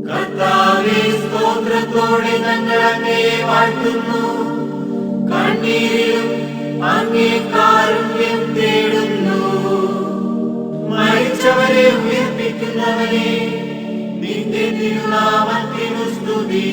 കർത്താവേ, സ്തോത്രത്തോടെ ഞങ്ങൾ അങ്ങയെ വാഴ്ത്തുന്നു. കണ്ണീരിലും അങ്ങേ കാരുണ്യം തേടുന്നു. മരിച്ചവരെ ഉയർപ്പിക്കുന്നവനെ, നിന്റെ തിരുനാമത്തിനു സ്തുതി.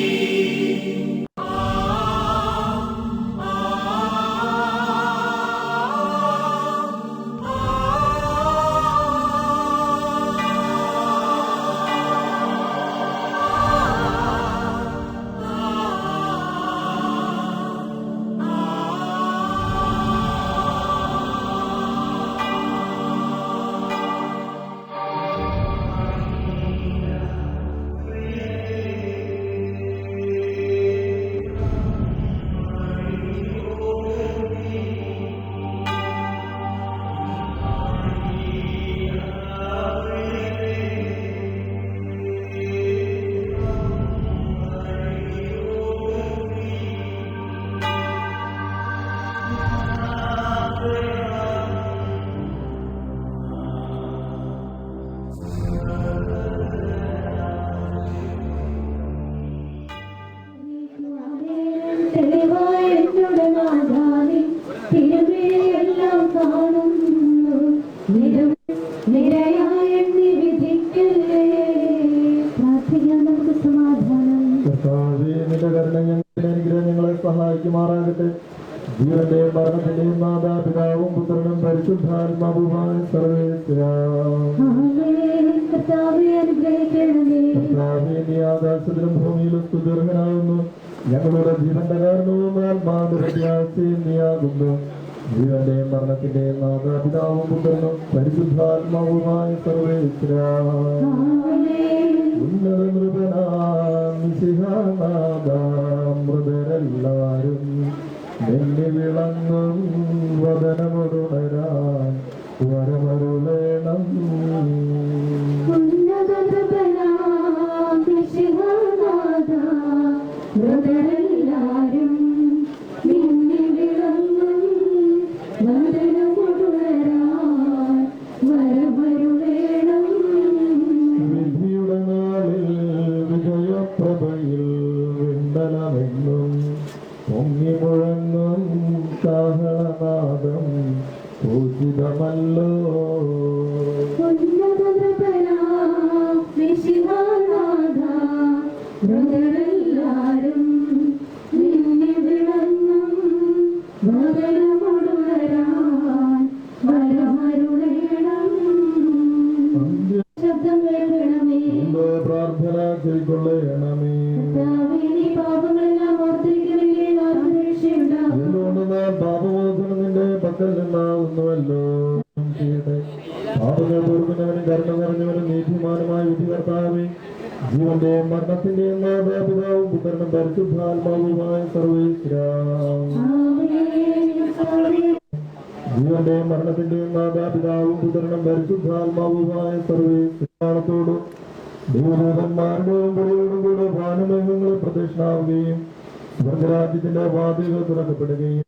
നിന്റെ കരുണ ഞങ്ങളുടെ അനുഗ്രഹം ഞങ്ങളെ സഹായിക്കുമാറാകട്ടെ. ജീവന്റെയും മരണത്തിന്റെയും മാതാപിതാവും പുത്രനും പരിശുദ്ധാത്മാവുമായ സർവേശ്വരാ, നീ ആകാശത്തിലും ഭൂമിയിലും സ്തുതിർഹനാകുന്നു. ഞങ്ങളുടെ ജീവന്റെ കാരണവും ആത്മാവിന്റെ പ്രത്യാശയും നീയാകുന്നു. ജീവന്റെയും മരണത്തിന്റെയും മാതാപിതാവും പുത്രനും പരിശുദ്ധാത്മാവുമായ സർവേശ്വരാ, ഉന്നത മൃതരെല്ലാരും നെല്ലി വിളങ്ങും വദനമൊടുണരാൻ വരമരുളേണം. മൃതരെല്ലാരും നിന്നെ വിളങ്ങും വദനമൊടുണരാൻ വരമരുളേണം. വിധിയുടെ നാളിൽ വിജയപ്രഭയിൽ വിണ്ടലമെന്നും പൊങ്ങി മുഴങ്ങും കാഹളനാദം പൂജിതമല്ലോ. മൃതരെല്ലാരും നിന്നെ വിളങ്ങും വദനമൊടുണരാൻ വരമരുളേണം. ശബ്ദം കേൾക്കണമേ, പ്രാർത്ഥന കൈക്കൊള്ളണമേ. പാപങ്ങളെല്ലാം ഓർത്തിരിക്കണമെങ്കിൽ ആർക്കും രക്ഷയുണ്ടാകും. എന്തുകൊണ്ട് പാപമോചനം നിന്റെ പക്കൽ നിന്നാകുന്നുവല്ലോ. പാപങ്ങൾ പൊറുക്കുന്നവനും കരുണ നിറഞ്ഞവനും നീതിമാനുമായ വിധികർത്താവേ, ജീവന്റെയും മരണത്തിന്റെയും മാതാപിതാവും പുത്രനും പരിശുദ്ധാത്മാവുമായ സർവേശ്വരാ, ജീവന്റെയും മരണത്തിന്റെയും മാതാപിതാവും പുത്രനും പരിശുദ്ധാത്മാവുമായ സർവേശ്വരാത്തോടും ദൈവദൂതന്മാരുടെയും ബലിയോടും കൂടെ ഭാനുമേഘങ്ങളെ പ്രത്യക്ഷനാവുകയും സ്വർഗരാജ്യത്തിന്റെ വാതിലുകൾ തുറക്കപ്പെടുകയും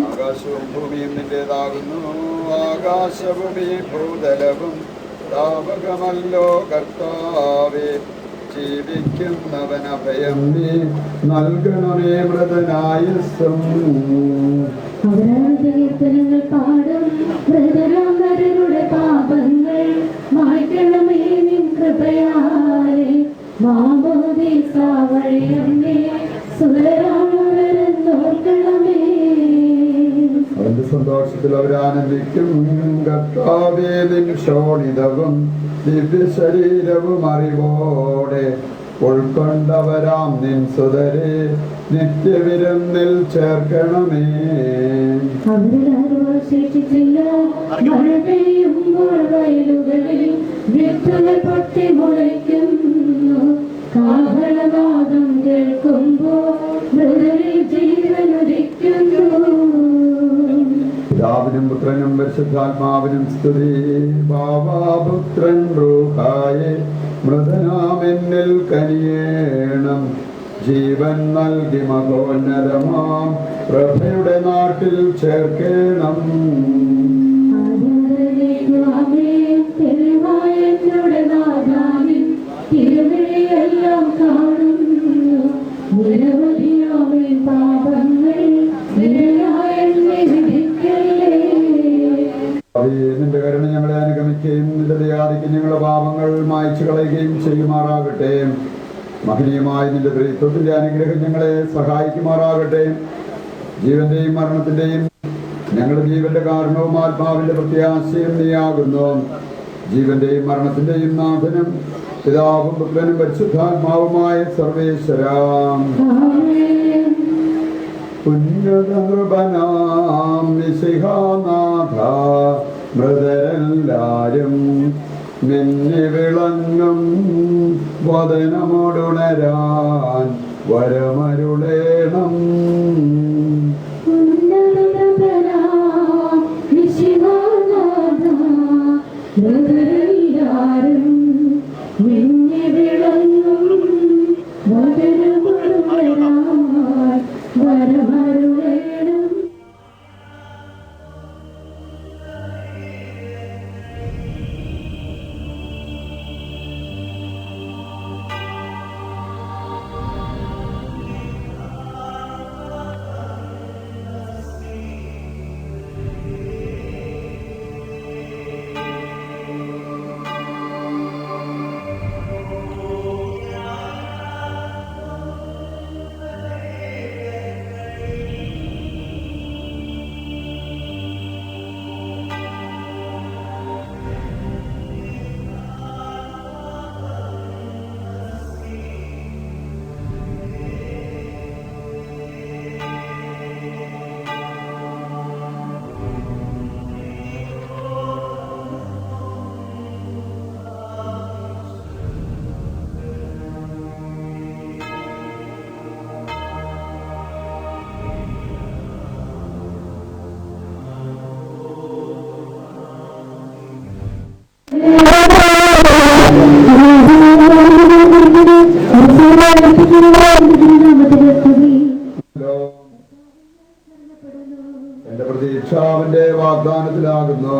ആകാശവും ഭൂമിയും നിന്റേതാകുന്നു. ആകാശഭൂമിയും ഭൂതലവും താപകമല്ലോ കർത്താവേ. ജീവിക്കുന്നവൻ അഭയം നീ നൽകണമേ മൃതനായുസ്സും. കീർത്തനങ്ങൾ പാടും മൃതരാമരുടെ പാപങ്ങൾ മായ്ക്കണമേ നിൻ കൃപയാലെ. മാമോദീസ വഴിയമ്മേ സുതരാമവരെന്നോർക്കണമേ. അവന്റെ സന്തോഷത്തിൽ അവരാനന്ദിക്കും. കർത്താവേ നിൻ ശോണിതവും ദിവ്യ ശരീരവും അറിവോടെ ഉൾക്കൊണ്ടവരാം നിൻ സുതരെ നിത്യവിരുന്നിൽ ചേർക്കണമേ. അവരിലാരും ശേഷിച്ചില്ല. മഴ പെയ്യുമ്പോൾ വയലുകളിൽ വിത്തുകൾ പൊട്ടി മുളയ്ക്കുന്നു. കാഹളനാദം കേൾക്കുമ്പോൾ മൃതരിൽ ജീവനുദിക്കുന്നു. പിതാവിനും പുത്രനും പരിശുദ്ധാത്മാവിനും സ്തുതി. ബാവാപുത്രൻ റൂഹായെ മൃതനാമെന്നിൽ കനിയേണം. ജീവൻ നൽകി മഹോന്നതമാം പ്രഭയുടെ നാട്ടിൽ ചേർക്കേണം. തിരുവഴിയെല്ലാം കാണുന്നു. നിരവധിയാമേ പാപങ്ങൾ നിന്റെ കരുണ ഞങ്ങളെ അനുഗമിക്കുകയും നിന്റെ ദയാദിക്ക് ഞങ്ങളുടെ പാപങ്ങൾ മായ്ച്ചു കളയുകയും ചെയ്യുമാറാകട്ടെ. മഹനീയമായ നിന്റെ ത്രിത്വത്തിന്റെ അനുഗ്രഹം ഞങ്ങളെ സഹായിക്കുമാറാകട്ടെ. ജീവന്റെയും മരണത്തിന്റെയും ഞങ്ങളുടെ ജീവന്റെ കാരണവും ആത്മാവിന്റെ പ്രത്യാശയും നീയാകുന്നു. ജീവന്റെയും മരണത്തിന്റെയും നാഥനും പിതാവും പുത്രനും പരിശുദ്ധാത്മാവുമായ സർവേശ്വരാം. ഉന്നതനൃപനാം നിശിഹാനാഥ മൃതരെല്ലാരും മിന്നി വിളങ്ങും വദനമോടുണരാൻ വരമരുളേണം. എന്റെ പ്രതീക്ഷ അവന്റെ വാഗ്ദാനത്തിലാകുന്നു.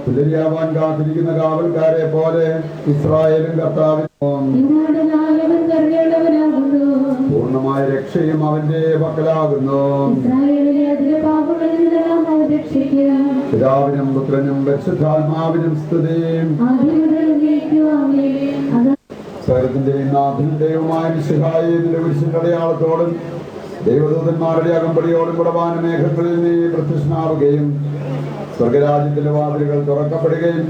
പുലരിയാവാൻ കാത്തിരിക്കുന്ന കാവൽക്കാരെ പോലെ ഇസ്രായേലും കർത്താവിനും പൂർണ്ണമായ രക്ഷയും അവന്റെ പക്കലാകുന്നു. പിതാവിനും പുത്രനും പരിശുദ്ധാത്മാവിനും സ്തുതിയും. സകലത്തിന്റെയും നാഥന്റെയുമായ മിശിഹായിന്റെ കുരിശിന്റെ അടയാളത്തോടും ദൈവദൂതന്മാരുടെ അകമ്പടിയോടും കുടവാന മേഘങ്ങളിൽ നീ പ്രത്യക്ഷനാവുകയും സ്വർഗരാജ്യത്തിന്റെ വാതിലുകൾ തുറക്കപ്പെടുകയും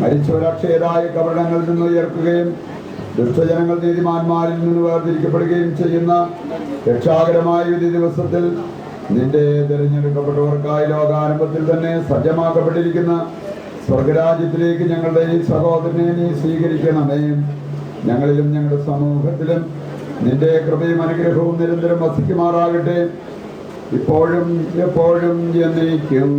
മരിച്ചവരക്ഷയരായ കബറിടങ്ങളിൽ നിന്ന് ഉയർക്കുകയും ദുഷ്ടജനങ്ങൾ നീതിമാന്മാരിൽ നിന്ന് വേർതിരിക്കപ്പെടുകയും ചെയ്യുന്ന രക്ഷാകരമായ വിധി ദിവസത്തിൽ നിന്റെ തിരഞ്ഞെടുക്കപ്പെട്ടവർക്കായി ലോകാരംഭത്തിൽ തന്നെ സജ്ജമാക്കപ്പെട്ടിരിക്കുന്ന സ്വർഗരാജ്യത്തിലേക്ക് ഞങ്ങളുടെ ഈ സഹോദരനെ നീ സ്വീകരിക്കണമേ. ഞങ്ങളിലും ഞങ്ങളുടെ സമൂഹത്തിലും നിന്റെ കൃപയും അനുഗ്രഹവും നിരന്തരം വസിക്കുമാറാകട്ടെ, ഇപ്പോഴും എപ്പോഴും എന്നേക്കും.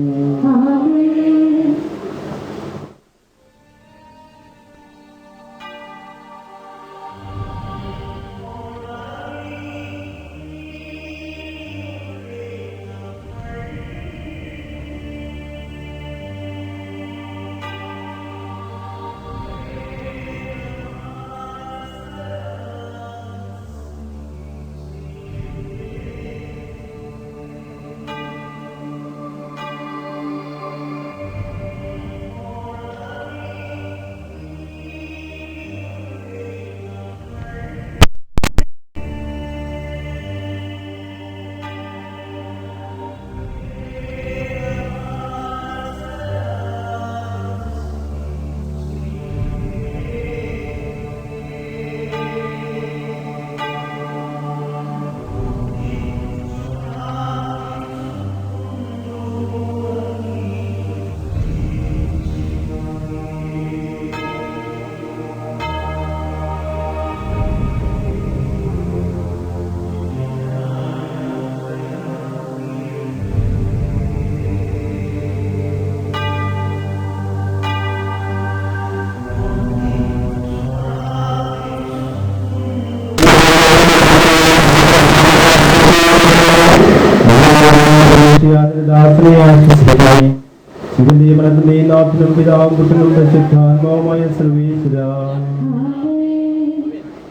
നാഥനും പിതാവും പുത്രനും പരിശുദ്ധാത്മാവുമായ സർവ്വേശ്വര,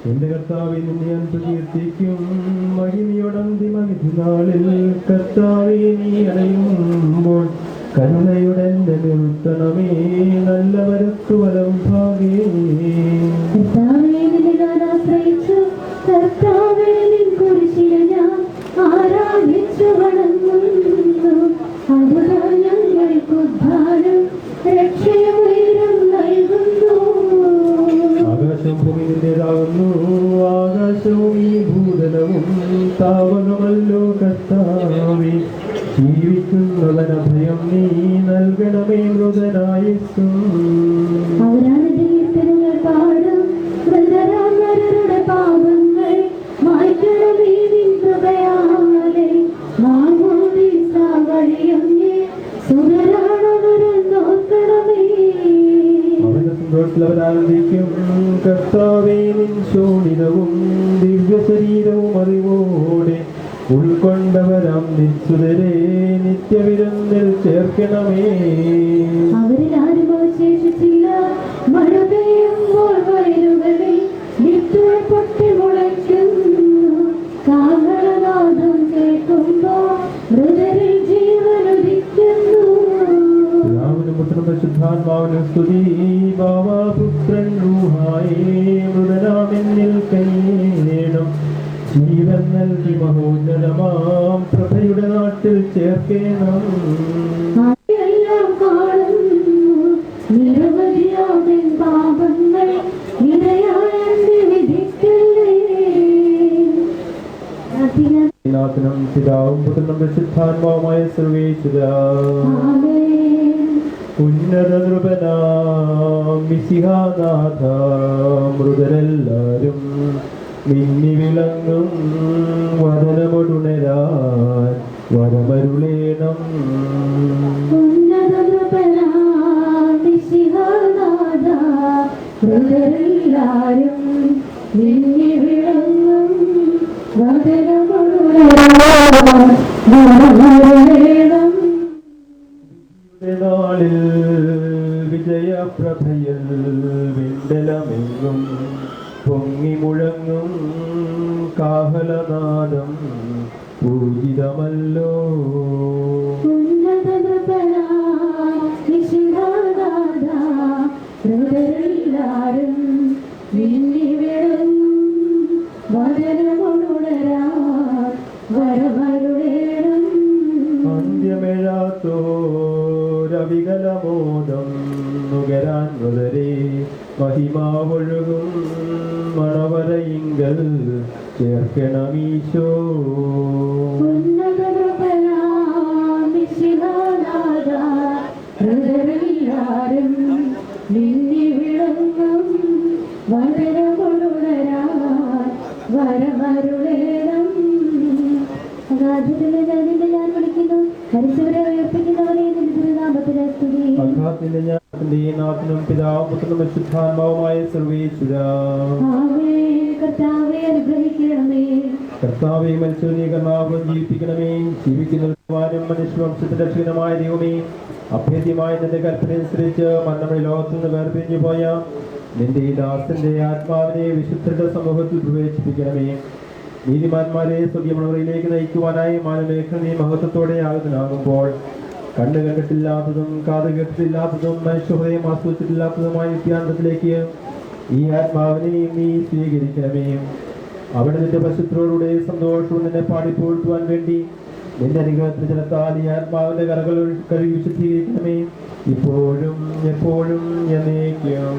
എന്റെ കർത്താവേ നിന്നെ ഞാൻ പ്രകീർത്തിക്കും. മഹിമയോടന്തിമവിധിനാളിൽ കർത്താവേ നീ അടയുമ്പോൾ കരുണയുടെ നിർത്തണമേ, നല്ലവരത്തു വലം ഭാഗേ. ആകാശം ഭൂമി നിന്റേതാകുന്നു, ആകാശവും ഈ ഭൂതലവും താവകമല്ലോ കർത്താവേ. ജീവിക്കുന്നവനഭയം നീ നൽകണമേ മൃതനായിസു. അവന്റെ സന്തോഷത്തിലവരാനന്ദിക്കും. കർത്താവേ നിൻ ശോണിതവും ദിവ്യ ശരീരവും അറിവോടെ ഉൾക്കൊണ്ടവരാം നിശ്ചിതരെ നിത്യവിരുന്നിൽ ചേർക്കണമേ. അവരിലാരും അവശേഷിച്ചില്ല. മഴ പെയ്യുമ്പോൾ വയലുകളിൽ വിത്തുകൾ പൊട്ടി മുളയ്ക്കുന്നു. കാഹളനാദം കേൾക്കുമ്പോൾ മൃതരിൽ ജീവനുദിക്കുന്നു. പിതാവിനും പുത്രനും പരിശുദ്ധാത്മാവിനും സ്തുതി. ബാവാപുത്രൻ റൂഹായേ മൃതനാമെന്നിൽ കൈനേടും ജീവൻ നൽകി മഹോന്നതമാം പ്രഭയുടെ നാട്ടിൽ ചേർക്കേണം. എല്ലാം കാണുന്നു നിരവധിയാവിൻ പാപങ്ങൾ നിരയായെന്ന് വിധിക്കല്ലേ. നാഥനും പിതാവും പുത്രനും പരിശുദ്ധാത്മാവുമായ സർവ്വേശ്വര, ഉന്നത നൃപനാം മിശിഹാനാഥ മൃതരെല്ലാരും മിന്നി വിളങ്ങും വദനമൊടുണരാൻ വരമരുളേണം. മൃതരെല്ലാരും മിന്നി വിളങ്ങും വദനമൊടുണരാൻ നാളിൽ വിജയപ്രഭയിൽ വിണ്ടലമെങ്ങും പൊങ്ങി മുഴങ്ങും കാഹളനാദം പൂജിതമല്ലോ. അന്ത്യമേഴാത്തോരവികലബോധം നുകരാൻ മുതലേ മഹിമാവൊഴുകും മണവരയിങ്കൽ ചേർക്കണമീശോ. വരമരുളേണം. അഗാധത്തിലെ ജലനിധി ഞാൻ വിളിക്കുന്നു. ഹരിച്ചവരെ ഉയർപ്പിക്കുന്നവരെ നിന്റെ തിരുനാമത്തിലെ സ്തുതി. അഗാധത്തിന്റെ ജ്ഞാനത്തിന്റെ നാഥനും പിതാവും പുത്രനും പരിശുദ്ധാത്മാവുമായ സർവ്വേശ്വരാ. ആമേൻ. കർത്താവേ അനുഗ്രഹിക്കണമേ. കർത്താവേ മത്സരീകരണാവും ജീവിപ്പിക്കണമേ. ജീവിക്കുന്നവരും മനുഷ്യവംശത്തിന്റെ രക്ഷകനുമായ ദൈവമേ, അഭേദ്യമായ നിന്റെ കൽപ്പനയനുസരിച്ച് മരണമേ ലോകത്തിൽ നിന്ന് വേർപിരിഞ്ഞു പോയ നിന്റെ ഈ ദാസന്റെ ആത്മാവിനെ വിശുദ്ധരുടെ സമൂഹത്തിൽ പ്രവേശിപ്പിക്കണമേ. നീതിമാന്മാരെ സ്വർഗീയമണവരയിലേക്ക് നയിക്കുവാനായി മാനമേഖലയെ മഹത്വത്തോടെ ആകുന്നതാകുമ്പോൾ കണ്ണ് കണ്ടിട്ടില്ലാത്തതും കാത് കേട്ടിട്ടില്ലാത്തതും മനുഷ്യഹൃദയം ആസ്വദിച്ചിട്ടില്ലാത്തതുമായ നിത്യാനന്ദത്തിലേക്ക് ഈ ആത്മാവിനെ നീ സ്വീകരിക്കണമേ. അവിടെ നിന്റെ പശുത്രോടുകൂടെ സന്തോഷവും നിന്നെ പാടിപ്പോഴ്ത്തുവാൻ വേണ്ടി നിന്റെ അനുഗ്രഹത്തിന് ജലത്താൽ ഈ ആത്മാവിന്റെ കരകൾ കഴുകി വിശുദ്ധീകരിക്കണമേ, ഇപ്പോഴും എപ്പോഴും എന്നേക്കും.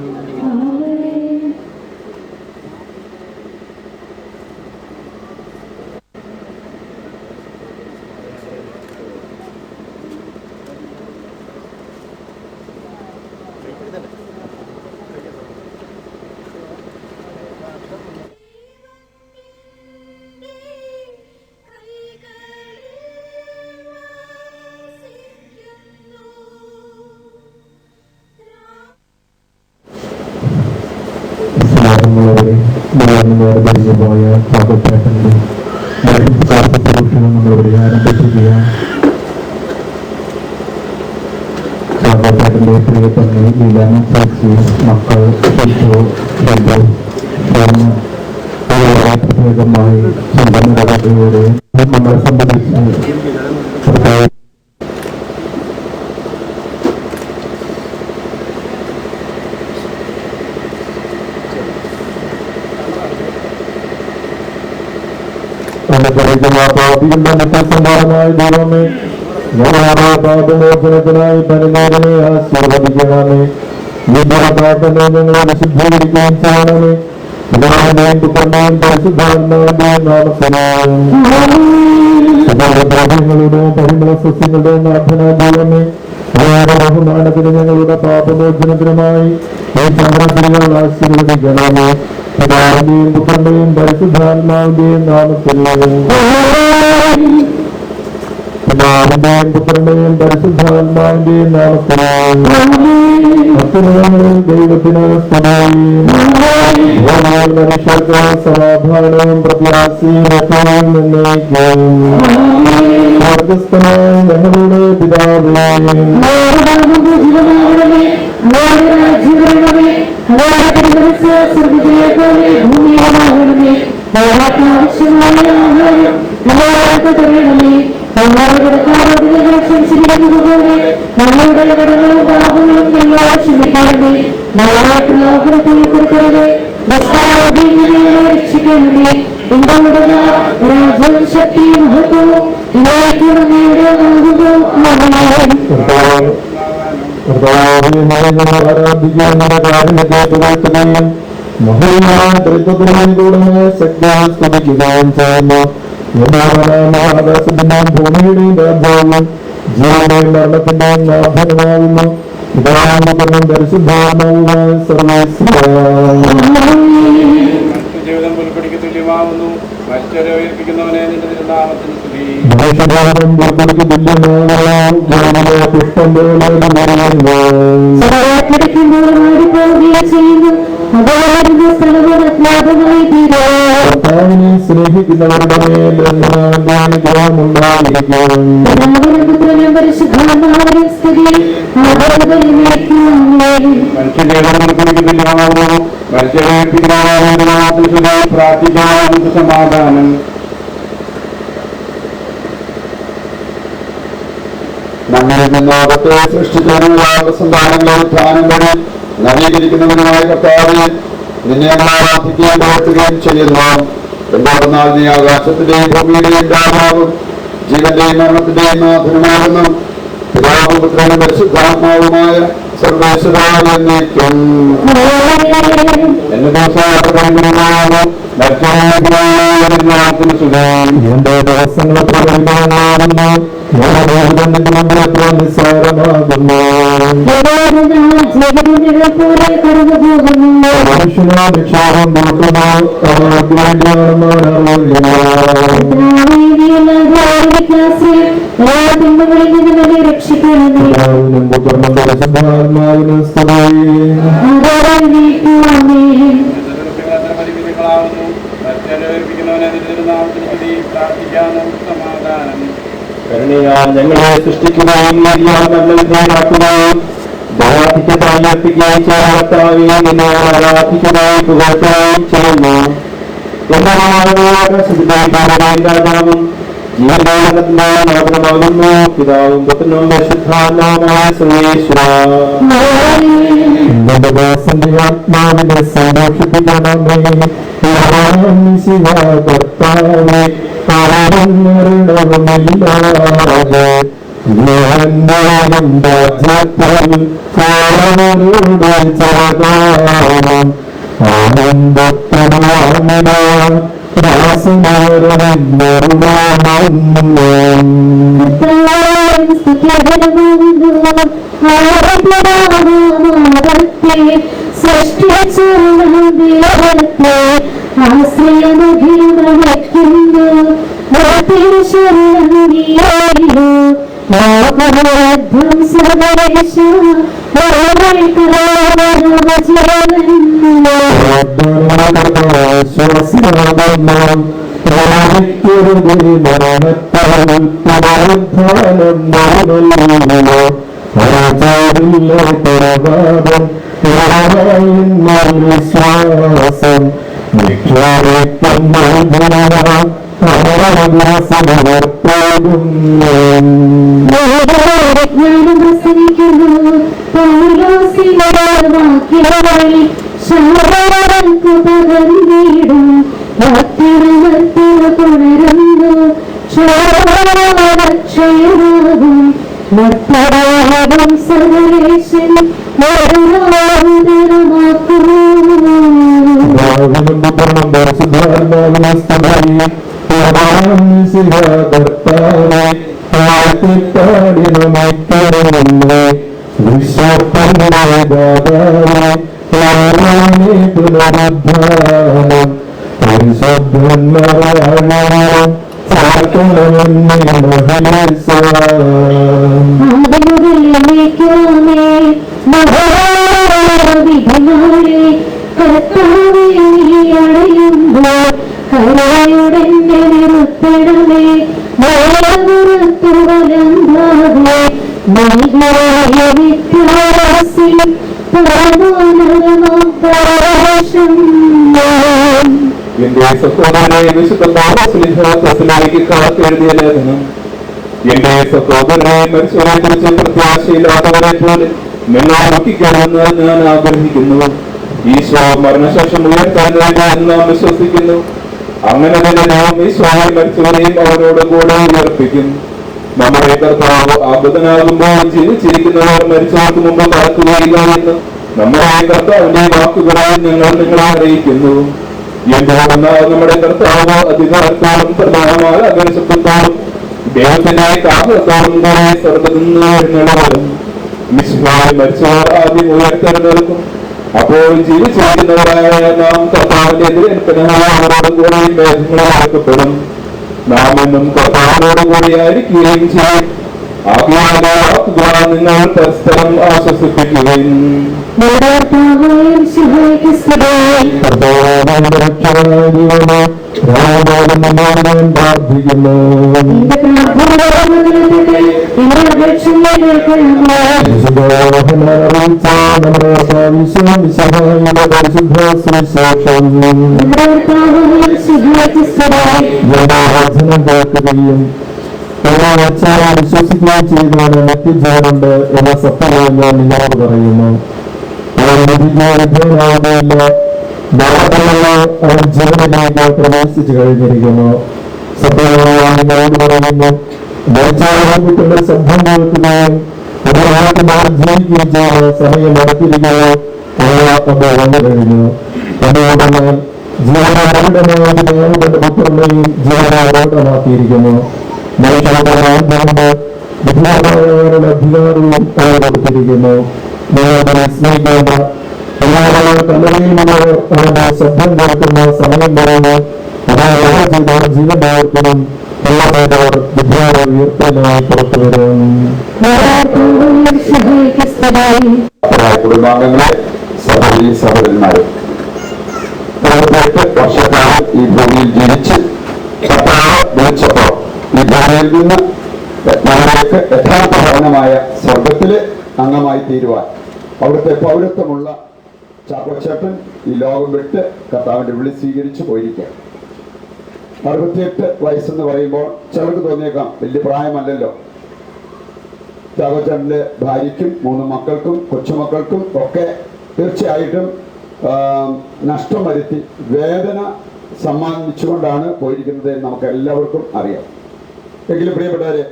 പോയ പാകപ്പേട്ടന്റെ നമ്മളിവിടെ ആരംഭിക്കുകയാണ്. പാകപ്പേട്ടന്റെ പ്രിയപ്പെട്ട ലീലാന ഫ്രാൻസിസ്, മക്കൾ ഷിഷു, ഷെഡു പ്രത്യേകമായി ചിന്തനയോടെ നമ്മളെ സംബന്ധിച്ച് സമ്മാനമായ ദൈവമേ, ഞങ്ങളുടെ പാപമോചനത്തിനായി പരിനേരനെ ആശീർവദിക്കണമേ. പാപനെ ഞങ്ങളെ വിശുദ്ധീകരിക്കുകയും ചെയ്യണമേ. പിതാവിന്റെയും പുത്രന്റെയും പരിശുദ്ധാത്മാവിന്റെയും നാമത്തിലും സകലദ്രവ്യങ്ങളുടെ പരിമള സസ്യങ്ങളുടെ നാഥനായ ദൈവമേ, ബഹുമാനത്തിന് ഞങ്ങളുടെ പാപമോചനത്തിനുമായി ഈ ചന്ദ്രത്തിരികൾ ആശീർവദിക്കണമേ. പിതാവിന്റെയും പുത്രന്റെയും പരിശുദ്ധാത്മാവിന്റെയും നാമത്തിലും പിതാവിന്റെയും പുത്രന്റെയും പരിശുദ്ധാത്മാവിന്റെയും നാമത്തിലും ദൈവത്തിന് മനുഷ്യർക്ക് സമാധാനവും പ്രത്യാശയും നിന്നേക്കും. സ്വർഗസ്ഥനായ ഞങ്ങളുടെ പിതാവേ, ശക്തിയും സ്തുതിക്കുകയും ചെയ്യുന്നു. ഭൂമിയുടെയും രാജ്യവും ജീവന്റെയും മരണത്തിന്റെയും നാഥനുമാകുന്നു. ഇതാകുന്ന പരിശുദ്ധാത്മാവുമായ ജീവിതം പുൽപ്പടിക്ക് തുല്യമാവുന്നു. മരിച്ചവരെ ഉയർപ്പിക്കുന്നവനെ നിന്റെ തിരുനാമത്തിന് സ്തുതി. പുഷ്പം കർത്താവിനെ സ്നേഹിക്കുന്നവരുടെ മേൽ അനുഗ്രഹമുണ്ടായിരിക്കും. പ്രാർത്ഥിക്കാൻ സമാധാനം. നമ്മളിൽ നിന്ന് ലോകത്തെ സൃഷ്ടിച്ചതിനുള്ള സന്താനങ്ങളെ ധ്യാനം വഴി നവീകരിക്കുന്നവനുമായ കർത്താവെ, നിന്നെ ഞങ്ങൾ ആരാധിക്കുകയും പുകഴ്ത്തുകയും ചെയ്യുന്നു. എന്തുകൊണ്ടെന്നാൽ നീ ആകാശത്തിന്റെയും ഭൂമിയുടെയും രാജാവും ജീവന്റെയും മരണത്തിന്റെയും നാഥനുമാകുന്നു. പിതാവും പുത്രനും പരിശുദ്ധാത്മാവുമായ സർവേശ്വരായ എന്നേക്കും. എന്റെ ദിവസം എന്റെ ദിവസങ്ങളെ നിസ്സാരമാകുന്നു. മനുഷ്യനോ നിക്ഷേപം നോക്കുന്നു, അവർക്ക് വേണ്ടിയാണെന്ന് അറിയില്ല. പിതാവിനും പുത്രനും പരിശുദ്ധാത്മാവിനും സ്തുതി. കരുണയാൽ ഞങ്ങളെ സൃഷ്ടിക്കുകയും നീതിയാൽ നല്ല വിധേയരാക്കുകയും ദയാധിക്യത്തായി അർപ്പിക്കുകയും ചെയ്യുന്ന കർത്താവേ, നിന്നെ ആരാധിക്കുകയും പുകഴ്ത്തുകയും ചെയ്യുന്നു. രാജാവും ജീവനാകുന്നു പിതാവും പുത്രനും പരിശുദ്ധാത്മാവുമായ സർവേശ്വര. നിന്റെ ദാസന്റെ ആത്മാവിനെ സന്തോഷിപ്പിക്കണമേ. കർത്താവേ, കാരണമില്ലാതെ വിശ്വാസം എന്റെ സഹോദരനെ വിശുദ്ധ എഴുതിയ ലേഖനം. എന്റെ സഹോദരനെ മരിച്ചവരെ കുറിച്ച് പ്രത്യാശയില്ലാത്തവരെ പോലെ നിങ്ങൾ ദുഃഖിക്കണമെന്ന് ഞാൻ ആഗ്രഹിക്കുന്നു. ഈശോ മരണശേഷം ഉയർത്താൻ എന്ന് നാം വിശ്വസിക്കുന്നു. അങ്ങനെ തന്നെ നാം ഈശോയെ മരിച്ചവരെയും അവരോട് കൂടെ ഉയർപ്പിക്കും. നമ്മുടെ കർത്താവ് ആബുദ്ധനാകുമ്പോൾ ജീവിച്ചിരിക്കുന്നവർ മരിച്ചവർക്ക് മുമ്പ് കടക്കുകയില്ല എന്ന് നമ്മുടെ കർത്താവിന്റെ വാക്കുകളായി ഞങ്ങൾ നിങ്ങളെ അറിയിക്കുന്നു. എന്തുകൊണ്ടെന്നാൽ നമ്മുടെ കർത്താവ് അധികാരത്തോളം പ്രധാനമായ അഗ്രശത്വത്തോളം ദൈവത്തിന്റെ കാഹളത്തോളം കൂടെ സ്വർഗ്ഗത്തിൽ നിന്ന് എഴുന്നള്ളും. മിശിഹായി മരിച്ചവർ ആദ്യം ഉയർത്തെഴുന്നേൽക്കും. അപ്പോൾ ജീവിച്ചിരിക്കുന്നവരായ നാം കർത്താവിന്റെ എതിരേൽപ്പിനോട് കൂടെ മേഘങ്ങളിൽ അടക്കപ്പെടും. നാം എന്നും കർത്താവിനോട് കൂടിയായിരിക്കുകയും ചെയ്യും. നിങ്ങൾ പരസ്പരം ആശ്വസിപ്പിക്കുകയും പ്രാർത്ഥിക്കുന്നു. വിശ്വസിക്കുകയും ചെയ്തവന് നിത്യജീവനുണ്ട് എന്ന സത്യമായി ഞാൻ നിങ്ങളോട് പറയുന്നു. അവൻ വിധിക്കുകയില്ല, അവൻ ജീവനിലേക്ക് പ്രവേശിച്ചു കഴിഞ്ഞിരിക്കുന്നു. സത്യമായി ഞാൻ നിങ്ങളോട് പറയുന്നു, കുട്ടികളുടെ ശബ്ദം കേൾക്കുകയും അതിനായിട്ട് ജീവിക്കുകയും ചെയ്ത് സമയം നടത്തിയിരിക്കുകയോ അത് വന്നു കഴിഞ്ഞു. എന്നോടെന്നാൽ ജീവനാരോടമായ പുത്രനെയും ജീവനാരോടമാക്കിയിരിക്കുന്നു. ബുദ്ധിമുട്ടുള്ളവരുടെ അധികാരവും അവർ കൊടുത്തിരിക്കുന്നു. നിങ്ങളുടെ സ്നേഹിക്കേണ്ട എല്ലാവരും കല്ലറയിലുള്ളവർ അവരുടെ ശബ്ദം കേൾക്കുന്ന സമയം പറയുന്നു. അതായത് ജീവൻ പ്രവർത്തനം എല്ലാവരും വിദ്യാലയ ഉയർത്തലായി പുറത്തു വരും. കുടുംബാംഗങ്ങളെ, സഹോദരി സഹോദരന്മാരെ, 48 വർഷക്കാലം ഈ ഭൂമിയിൽ ജീവിച്ച് കർത്താവ് വിളിച്ചപ്പോൾ ഈ ഭൂമിയിൽ നിന്ന് നമ്മൾക്ക് യഥാർത്ഥ ഭവനമായ സ്വർഗത്തിലെ അംഗമായി തീരുവാൻ അവിടുത്തെ പൗരത്വമുള്ള ചാക്കോച്ചേട്ടൻ ഈ ലോകം വിട്ട് കർത്താവിന്റെ വിളി സ്വീകരിച്ചു പോയിരിക്കുക. 68 വയസ്സെന്ന് പറയുമ്പോൾ ചിലർക്ക് തോന്നിയേക്കാം വലിയ പ്രായമല്ലല്ലോ. ചാക്കോച്ചേട്ടന്റെ ഭാര്യയ്ക്കും 3 മക്കൾക്കും കൊച്ചുമക്കൾക്കും ഒക്കെ തീർച്ചയായിട്ടും നഷ്ടം വരുത്തി വേദന സമ്മാനിച്ചുകൊണ്ടാണ് പോയിരിക്കുന്നത് എന്ന് നമുക്ക് എല്ലാവർക്കും അറിയാം. എങ്കിലും പ്രിയപ്പെട്ടവരെ,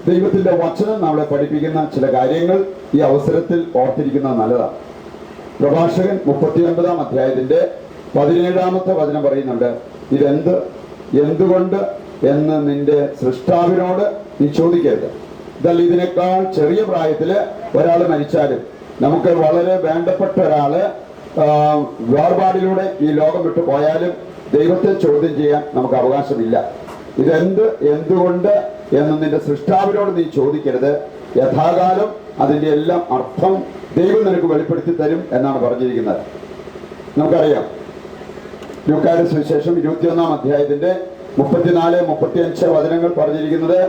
ദൈവത്തിന്റെ വചനം നമ്മളെ പഠിപ്പിക്കുന്ന ചില കാര്യങ്ങൾ ഈ അവസരത്തിൽ ഓർത്തിരിക്കുന്നത് നല്ലതാണ്. പ്രഭാഷകൻ 39-ാം അധ്യായത്തിന്റെ 17-ാമത്തെ വചനം പറയുന്നുണ്ട്, എന്തുകൊണ്ട് എന്ന് നിന്റെ സൃഷ്ടാവിനോട് നീ ചോദിക്കരുത്. ഇതല്ല, ഇതിനേക്കാൾ ചെറിയ പ്രായത്തില് ഒരാൾ മരിച്ചാലും നമുക്ക് വളരെ വേണ്ടപ്പെട്ട ഒരാള് വേർപാടിലൂടെ ഈ ലോകം വിട്ടു പോയാലും ദൈവത്തെ ചോദ്യം ചെയ്യാൻ നമുക്ക് അവകാശമില്ല. എന്തുകൊണ്ട് എന്ന് നിന്റെ സൃഷ്ടാവിനോട് നീ ചോദിക്കരുത്. യഥാകാലം അതിന്റെ എല്ലാം അർത്ഥം ദൈവം നിനക്ക് വെളിപ്പെടുത്തി തരും എന്നാണ് പറഞ്ഞിരിക്കുന്നത്. നമുക്കറിയാം, ലൂക്കായുടെ സുവിശേഷം 21-ാം അധ്യായത്തിന്റെ 34-35 വചനങ്ങൾ പറഞ്ഞിരിക്കുന്നത്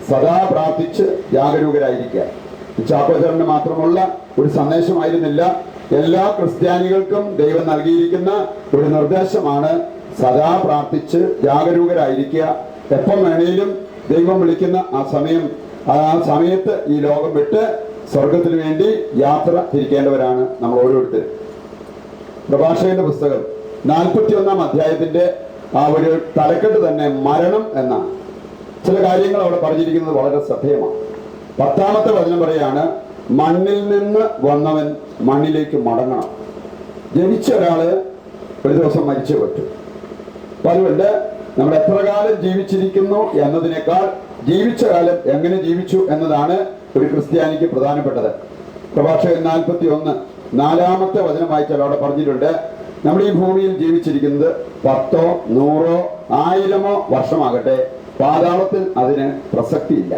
സദാ പ്രാർത്ഥിച്ച് ജാഗരൂകരായിരിക്കുക. ചാക്കോച്ചേട്ടന് മാത്രമുള്ള ഒരു സന്ദേശമായിരുന്നില്ല, എല്ലാ ക്രിസ്ത്യാനികൾക്കും ദൈവം നൽകിയിരിക്കുന്ന ഒരു നിർദ്ദേശമാണ് സദാ പ്രാർത്ഥിച്ച് ജാഗരൂകരായിരിക്കുക. എപ്പം വേണേലും ദൈവം വിളിക്കുന്ന ആ സമയത്ത് ഈ ലോകം വിട്ട് സ്വർഗത്തിന് വേണ്ടി യാത്ര തിരിക്കേണ്ടവരാണ് നമ്മൾ ഓരോരുത്തരും. പ്രഭാഷകന്റെ പുസ്തകം 41-ാം അധ്യായത്തിന്റെ ആ ഒരു തലക്കെട്ട് തന്നെ മരണം എന്നാണ്. ചില കാര്യങ്ങൾ അവിടെ പറഞ്ഞിരിക്കുന്നത് വളരെ ശ്രദ്ധേയമാണ്. 10-ാമത്തെ വചനം പറയാണ്, മണ്ണിൽ നിന്ന് വന്നവൻ മണ്ണിലേക്ക് മടങ്ങണം. ജനിച്ച ഒരാള് ഒരു ദിവസം മരിച്ചേ പറ്റൂ. അപ്പൊ അതുകൊണ്ട് നമ്മൾ എത്ര കാലം ജീവിച്ചിരിക്കുന്നു എന്നതിനേക്കാൾ ജീവിച്ച കാലം എങ്ങനെ ജീവിച്ചു എന്നതാണ് ഒരു ക്രിസ്ത്യാനിക്ക് പ്രധാനപ്പെട്ടത്. പ്രഭാഷകൻ 41-4-ാമത്തെ വചനം വായിച്ചാൽ അവിടെ പറഞ്ഞിട്ടുണ്ട്, നമ്മൾ ഈ ഭൂമിയിൽ ജീവിച്ചിരിക്കുന്നത് 10, 100, 1000 വർഷമാകട്ടെ, പാതാളത്തിൽ അതിന് പ്രസക്തിയില്ല.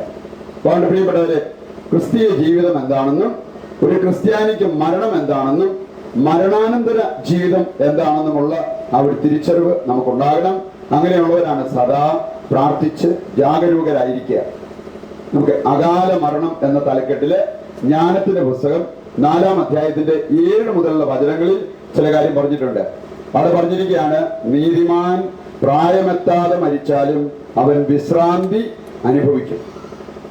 അതുകൊണ്ട് പ്രിയപ്പെട്ടവരെ, ക്രിസ്തീയ ജീവിതം എന്താണെന്നും ഒരു ക്രിസ്ത്യാനിക്ക് മരണം എന്താണെന്നും മരണാനന്തര ജീവിതം എന്താണെന്നുമുള്ള ആ ഒരു തിരിച്ചറിവ് നമുക്കുണ്ടാകണം. അങ്ങനെയുള്ളവരാണ് സദാ പ്രാർത്ഥിച്ച് ജാഗരൂകരായിരിക്കുക. നമുക്ക് അകാല മരണം എന്ന തലക്കെട്ടില് ജ്ഞാനത്തിന്റെ പുസ്തകം 4-ാം അധ്യായത്തിന്റെ 7 മുതലുള്ള വചനങ്ങളിൽ ചില കാര്യം പറഞ്ഞിട്ടുണ്ട്. അവിടെ പറഞ്ഞിരിക്കുകയാണ്, നീതിമാൻ പ്രായമെത്താതെ മരിച്ചാലും അവൻ വിശ്രാന്തി അനുഭവിക്കും.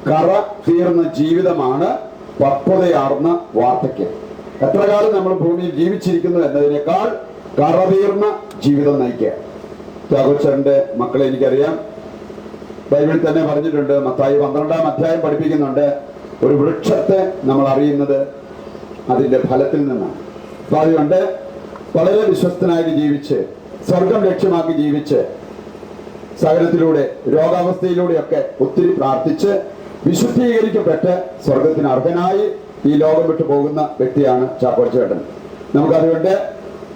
കറ തീർന്ന ജീവിതമാണ് പക്വതയാർന്ന വാർദ്ധക്യം. എത്ര കാലം നമ്മൾ ഭൂമിയിൽ ജീവിച്ചിരിക്കുന്നു എന്നതിനേക്കാൾ കറ തീർന്ന ജീവിതം നയിക്കുക. ചാക്കോച്ചന്റെ മക്കളെ എനിക്കറിയാം, ബൈബിളിൽ തന്നെ പറഞ്ഞിട്ടുണ്ട്, മത്തായി 12-ാം അധ്യായം പഠിപ്പിക്കുന്നുണ്ട്, ഒരു വൃക്ഷത്തെ നമ്മൾ അറിയുന്നത് അതിന്റെ ഫലത്തിൽ നിന്നാണ്. അപ്പൊ അതുകൊണ്ട് വളരെ വിശ്വസ്തനായിട്ട് ജീവിച്ച് സ്വർഗം ലക്ഷ്യമാക്കി ജീവിച്ച് സകലത്തിലൂടെ രോഗാവസ്ഥയിലൂടെയൊക്കെ ഒത്തിരി പ്രാർത്ഥിച്ച് വിശുദ്ധീകരിക്കപ്പെട്ട് സ്വർഗത്തിന് അർഹനായി ഈ ലോകം വിട്ടു പോകുന്ന വ്യക്തിയാണ് ചാക്കോച്ചേട്ടൻ. നമുക്കതുകൊണ്ട്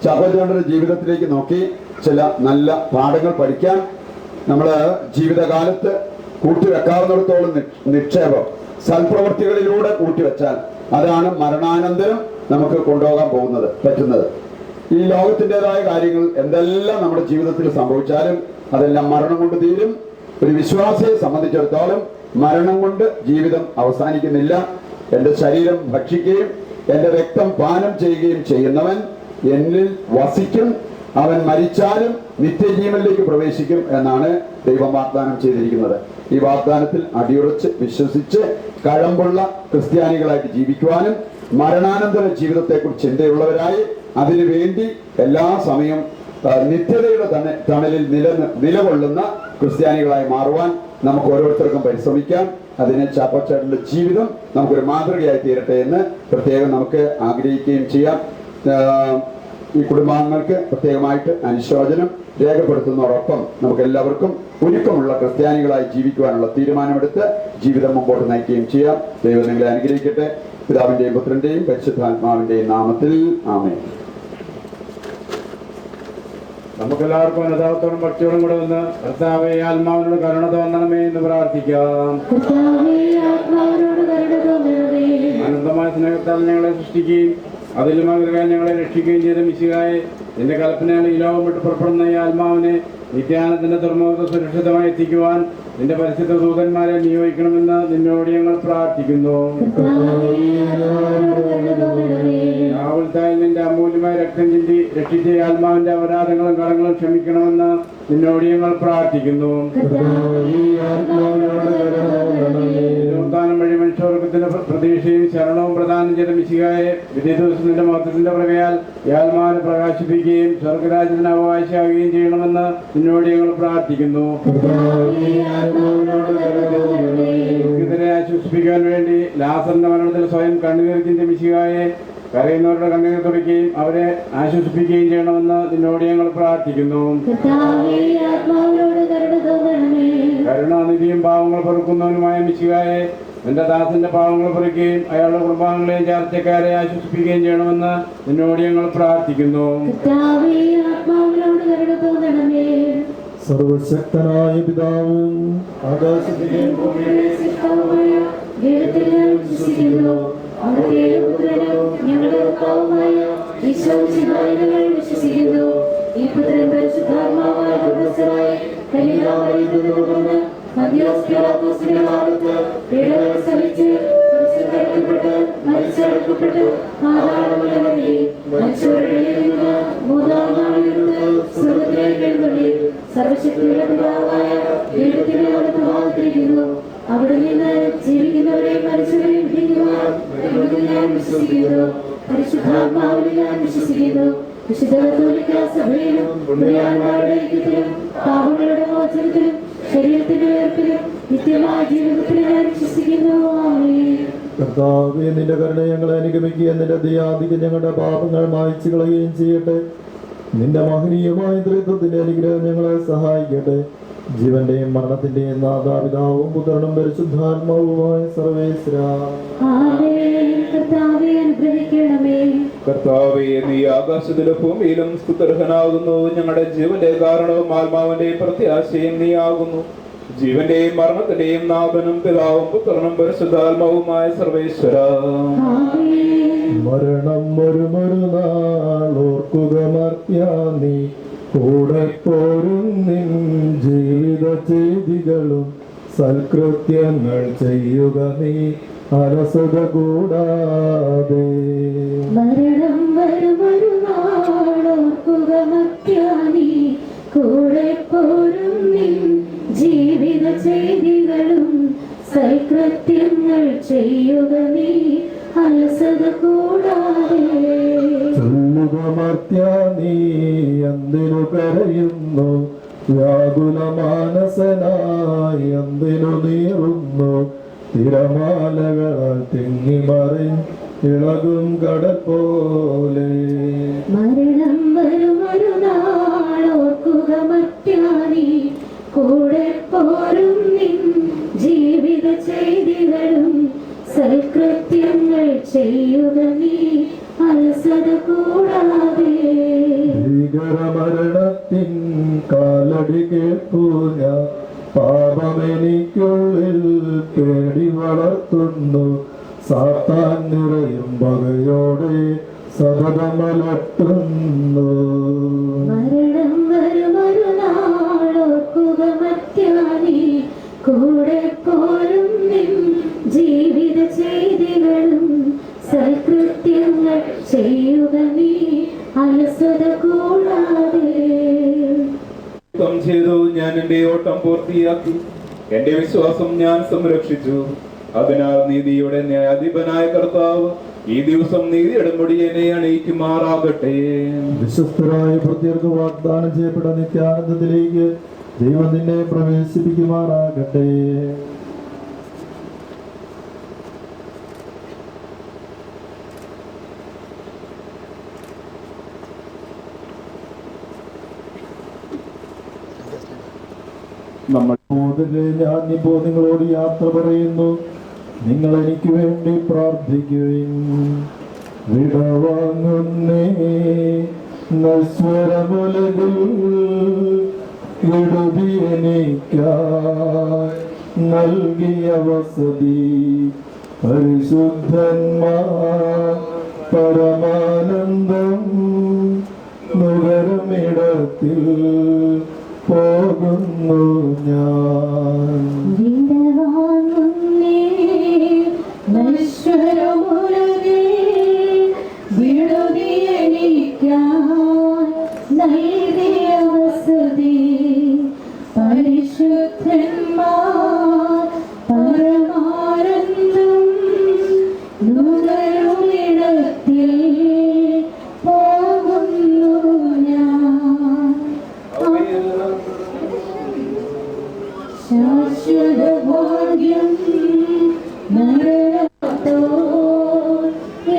ചാക്കോച്ചേട്ടന്റെ ജീവിതത്തിലേക്ക് നോക്കി ചില നല്ല പാഠങ്ങൾ പഠിക്കാൻ നമ്മൾ ജീവിതകാലത്ത് കൂട്ടിവെക്കാവുന്നിടത്തോളം നിക്ഷേപം സൽപ്രവൃത്തികളിലൂടെ കൂട്ടിവെച്ചാൽ അതാണ് മരണാനന്തരം നമുക്ക് കൊണ്ടുപോകാൻ പറ്റുന്നത്. ഈ ലോകത്തിൻ്റെതായ കാര്യങ്ങൾ എന്തെല്ലാം നമ്മുടെ ജീവിതത്തിൽ സംഭവിച്ചാലും അതെല്ലാം മരണം കൊണ്ട് തീരും. ഒരു വിശ്വാസിയെ സംബന്ധിച്ചിടത്തോളം മരണം കൊണ്ട് ജീവിതം അവസാനിക്കുന്നില്ല. എൻ്റെ ശരീരം ഭക്ഷിക്കുകയും എൻ്റെ രക്തം പാനം ചെയ്യുകയും ചെയ്യുന്നവൻ എന്നിൽ വസിക്കും, അവൻ മരിച്ചാലും നിത്യജീവനിലേക്ക് പ്രവേശിക്കും എന്നാണ് ദൈവം വാഗ്ദാനം ചെയ്തിരിക്കുന്നത്. ഈ വാഗ്ദാനത്തിൽ അടിയുറച്ച് വിശ്വസിച്ച് കഴമ്പുള്ള ക്രിസ്ത്യാനികളായിട്ട് ജീവിക്കുവാനും മരണാനന്തര ജീവിതത്തെക്കുറിച്ച് ചിന്തയുള്ളവരായി അതിനുവേണ്ടി എല്ലാ സമയവും നിത്യതയുടെ തണലിൽ നിലകൊള്ളുന്ന ക്രിസ്ത്യാനികളായി മാറുവാൻ നമുക്ക് ഓരോരുത്തർക്കും പരിശ്രമിക്കാം. അതിന് ചാക്കോച്ചേട്ടന്റെ ജീവിതം നമുക്കൊരു മാതൃകയായി തീരട്ടെ എന്ന് പ്രത്യേകം നമുക്ക് ആഗ്രഹിക്കുകയും ചെയ്യാം. ഈ കുടുംബാംഗങ്ങൾക്ക് പ്രത്യേകമായിട്ട് അനുശോചനം രേഖപ്പെടുത്തുന്നതോടൊപ്പം നമുക്ക് എല്ലാവർക്കും ഒരുക്കമുള്ള ക്രിസ്ത്യാനികളായി ജീവിക്കുവാനുള്ള തീരുമാനമെടുത്ത് ജീവിതം മുമ്പോട്ട് നയിക്കുകയും ചെയ്യാം. ദൈവം നിങ്ങളെ അനുഗ്രഹിക്കട്ടെ. പിതാവിന്റെയും പുത്രന്റെയും പരിശുദ്ധാത്മാവിന്റെയും നാമത്തിൽ ആമേൻ. നമുക്കെല്ലാവർക്കും അനുതാപത്തോടും ഭക്തിയോടും കൂടെ വന്ന് കർത്താവേ ആത്മാവിനോട് കരുണ തോന്നണമേ എന്ന് പ്രാർത്ഥിക്കാം. അനന്തമായ സ്നേഹത്താൽ ഞങ്ങളെ സൃഷ്ടിക്കുകയും അതിലും ആഗ്രഹം ഞങ്ങളെ രക്ഷിക്കുകയും ചെയ്ത മിശിഹായെ, നിന്റെ കൽപ്പനയാണ് ഈ ലോകം വിട്ട് പുറപ്പെടുന്ന ഈ ആത്മാവിനെ നിത്യാനത്തിന്റെ തുറമുഖത്ത് സുരക്ഷിതമായി എത്തിക്കുവാൻ നിന്റെ പരിശുദ്ധ ദൂതന്മാരെ നിയോഗിക്കണമെന്ന് നിന്നോട് ഞങ്ങൾ പ്രാർത്ഥിക്കുന്നു. രാവുൽത്തായി നിന്റെ അമൂല്യമായ രക്തം ചിന്തി രക്ഷിച്ച ആത്മാവിന്റെ അപരാധങ്ങളും കടങ്ങളും ക്ഷമിക്കണമെന്ന് നിന്നോട് ഞങ്ങൾ പ്രാർത്ഥിക്കുന്നു. വഴി മനുഷ്യവർഗത്തിന്റെ പ്രതീക്ഷയും ശരണവും പ്രദാനം ചെയ്ത മിശിഹായെ, വിധി ദിവസത്തിന്റെ മഹത്വത്തിന്റെ പ്രകയാൽ ഈ ആത്മാവിനെ പ്രകാശിപ്പിക്കുകയും സ്വർഗരാജ്യത്തിന് അവകാശമാകുകയും ചെയ്യണമെന്ന് നിന്നോട് ഞങ്ങൾ പ്രാർത്ഥിക്കുന്നു. ദുഃഖിതരെ ആശ്വസിപ്പിക്കാൻ വേണ്ടി ലാസറിന്റെ മരണത്തിൽ സ്വയം കണ്ണുനീർ ചിന്തിയ മിശിഹായെ, കരയുന്നവരുടെ കണ്ണുനീർ തുടയ്ക്കുകയും അവരെ ആശ്വസിപ്പിക്കുകയും ചെയ്യണമെന്ന് നിന്നോട് ഞങ്ങൾ പ്രാർത്ഥിക്കുന്നു. കരുണാനിധിയും പാവങ്ങൾ പൊറുക്കുന്നവനുമായ മിശിഹായെ, നിന്റെ ദാസന്റെ പാവങ്ങൾ പൊറുക്കുകയും അയാളുടെ കുടുംബാംഗങ്ങളെയും ചാർച്ചക്കാരെ ആശ്വസിപ്പിക്കുകയും ചെയ്യണമെന്ന് നിന്നോട് ഞങ്ങൾ പ്രാർത്ഥിക്കുന്നു. സർവശക്തനായ പിതാവും ആകാശത്തിലെയും ഭൂമിയിലെയും സൃഷ്ടാവുമായ ദൈവത്തിൽ വിശ്വസിക്കുന്നു. അവിടുത്തെ പുത്രനും ഞങ്ങളുടെ കർത്താവുമായ ഈശോമിശിഹായിൽ വിശ്വസിക്കുന്നു. ഈ പുത്രൻ പരിശുദ്ധാത്മാവായ ദൈവസ്ഥനായി കന്യകാമറിയത്തിൽ നിന്ന് പന്തിയോസ് പീലാത്തോസിന്റെ കാലത്ത് പീഡകൾ സഹിച്ച് ക്രൂശിക്കപ്പെട്ട് മരിച്ചടക്കപ്പെട്ട് പാതാളമിറങ്ങി മരിച്ചവരുടെ ഇടയിൽ നിന്ന് മൂന്നാം നാൾ ഉയർത്ത് സ്വർഗ്ഗത്തിലേക്ക് എഴുന്നള്ളി സർവശക്തിയുടെ പിതാവായ ദൈവത്തിന്റെ വലത്തുഭാഗത്തിരിക്കുന്നു. അവിടെ നിന്ന് ജീവിക്കുന്നവരെയും മരിച്ചവരെയും വിധിക്കുവാൻ ഞാൻ വിശ്വസിക്കുന്നു. പരിശുദ്ധാത്മാവിനെ ഞാൻ വിശ്വസിക്കുന്നു. വിശുദ്ധ കത്തോലിക്ക സഭയിലും പുണ്യാന്മാരുടെ ഐക്യത്തിലും പാപങ്ങളുടെ മോചനത്തിലും ശരീരത്തിന്റെ ഉയർപ്പിലും നിത്യമായ ജീവിതത്തിലും ഞാൻ വിശ്വസിക്കുന്നു. ആമേൻ. കർത്താവേ, നിന്റെ കരുണ ഞങ്ങളെ അനുഗമിക്കുകയും നിന്റെ ദയാധികം ഞങ്ങളുടെ പാപങ്ങൾ മായ്ച്ചു കളയുകയും ചെയ്യട്ടെ. നിന്റെ മഹനീയമായ ത്രിത്വത്തിന്റെ അനുഗ്രഹം ഞങ്ങളെ സഹായിക്കട്ടെ. ജീവന്റെയും മരണത്തിന്റെയും നാഥാപിതാവും പുത്രനും പരിശുദ്ധാത്മാവുമായ സർവേശ്വരാ. കർത്താവേ, നീ ആകാശത്തിലും ഭൂമിയിലും സ്തുത്യർഹനാകുന്നു. ഞങ്ങളുടെ ജീവന്റെ കാരണവും ആത്മാവിന്റെയും പ്രത്യാശയും നീ ആകുന്നു. ജീവന്റെയും മരണത്തിന്റെയും നാഥനും പിതാവും പുത്രനും പരിശുദ്ധാത്മാവുമായ സർവേശ്വരാ. മരണം വരുമൊരു നാളോർക്കുക മർത്യാ, നീ കൂടെ പോരും നിൻ ജീവിത ചെയ്തികളും സൽകൃത്യങ്ങൾ ചെയ്യുക നീ അലസത കൂടാതെ. മരണം വരുമൊരു നാളോർക്കുക മർത്യാ, നീ കൂടെ പോരും നിൻ ജീവിത ചെയ്തികളും സൽകൃത്യങ്ങൾ ചെയ്യുക നീ അലസത കൂടാതെ. ചൊല്ലുക മർത്യാ, നീ എന്തിനു കരയുന്നു? വ്യാകുല മാനസനായി എന്തിനു നീറുന്നു? തിരമാലകളാൽ തിങ്ങിമറി ഇളകും കടൽ പോലെ. മരണം വരുമൊരു നാളോർക്കുക മർത്യാ, നീ കൂടെ പോരും നിൻ ജീവിത ചെയ്തികളും സൽകൃത്യങ്ങൾ ചെയ്യുക നീ അലസത കൂടാതെ. ഭീകരമരണത്തിൻ കാലടി കേൾപ്പൂ ഞാൻ, പാപമെനിക്കുള്ളിൽ പേടി വളർത്തുന്നു. സാത്താൻ നിറയും പകയോടെ സതതമലട്ടുന്നു. മരണം വരുമൊരു നാളോർക്കുക മർത്യാ, നീ കൂടെ പോരും നിൻ ജീവിത ചെയ്തികളും സൽകൃത്യങ്ങൾ ചെയ്യുക നീ അലസത കൂടാതെ. ചെയ്തു ഞാൻ എന്റെ ഓട്ടം പൂർത്തിയാക്കി, എന്റെ വിശ്വാസം ഞാൻ സംരക്ഷിച്ചു. അതിനാൽ നീതിയുടെ ന്യായാധിപനായ കർത്താവ് ഈ ദിവസം നീതിയുടെ മുടിയനെ അണിയിക്കുമാറാകട്ടെ. വിശ്വസ്തരായ ഭൃത്യർക്ക് വാഗ്ദാനം ചെയ്യപ്പെട്ട നിത്യാനന്ദത്തിലേക്ക് ദൈവം നിന്നെ പ്രവേശിപ്പിക്കുമാറാകട്ടെ. നമ്മൾ ഞാൻ ഇപ്പോൾ നിങ്ങളോട് യാത്ര പറയുന്നു. നിങ്ങൾ എനിക്ക് വേണ്ടി പ്രാർത്ഥിക്കുവിൻ. വിടവാങ്ങുന്നേ നശ്വരമുലകിൽ എഴുതിയെനിക്കായി നൽകിയ വസതി പരിശുദ്ധന്മാർ പരമാനന്ദം നുകരുമിടത്തിൽ പോകുന്നു ഞാൻ. പരിശുദ്ധന്മാർ പരമാനന്ദം നുകരുമിടത്തിൽ പോകുന്നു ഞാൻ. ശാശ്വത ഭാഗ്യം നരകത്തോ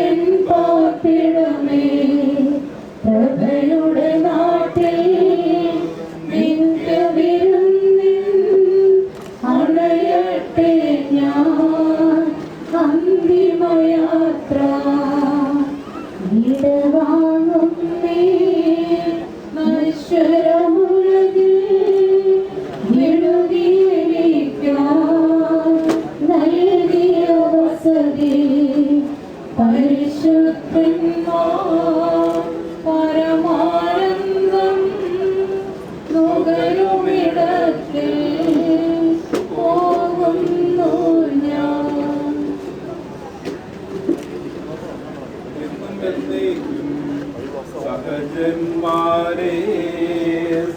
എൻ പാർപ്പിടമേ പ്രഭയുടെ നാട്ടിൽ നിന്റെ വിരുന്നിൽ അണയട്ടെ ഞാൻ അന്തിമയാത്ര വിടവാങ്ങുന്നേ നശ്വരമുലകിൽ നൽകിയ വസതി പരിശുദ്ധന്മാർ പരമാനന്ദം നുകരുമിടത്തിൽ പോകുന്നു ഞാൻ. സഹജന്മാരെ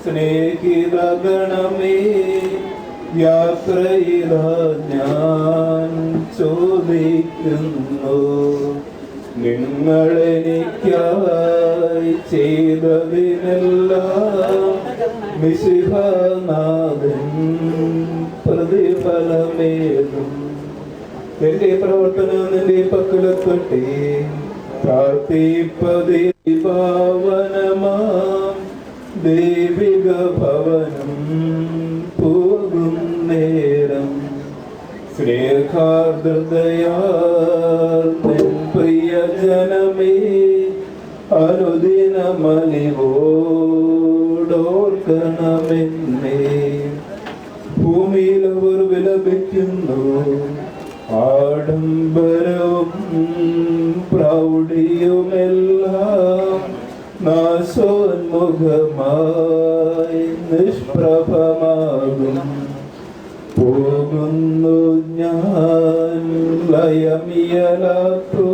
സ്നേഹിതഗണമേ യാത്രയില ഞാൻ ചോദിക്കുന്നു നിങ്ങളെനിക്കായി ചെയ്തതിനെല്ലാം മിശിഹാനാഥൻ പ്രതിഫലമേതും. നിന്റെ പ്രവർത്തനം നിന്റെ പക്കലെത്തട്ടെ. പ്രാർത്ഥിപ്പതിപാവനമാം ദൈവിക ഭവനം പോകും നേരം സ്നേഹാർദ്രതയാൽ നിൻ പ്രിയജനമേ അനുദിനമലിവോടോർക്കണമെന്നേ. ഭൂമിയിൽ അവർ വിലപിക്കുന്നു ആഡംബരവും പ്രൗഢിയുമെല്ലാം നാശോന്മുഖമായി നിഷ്പ്രഭമാകും. പോകുന്നു ഞാൻ ലയമിയലാത്തോ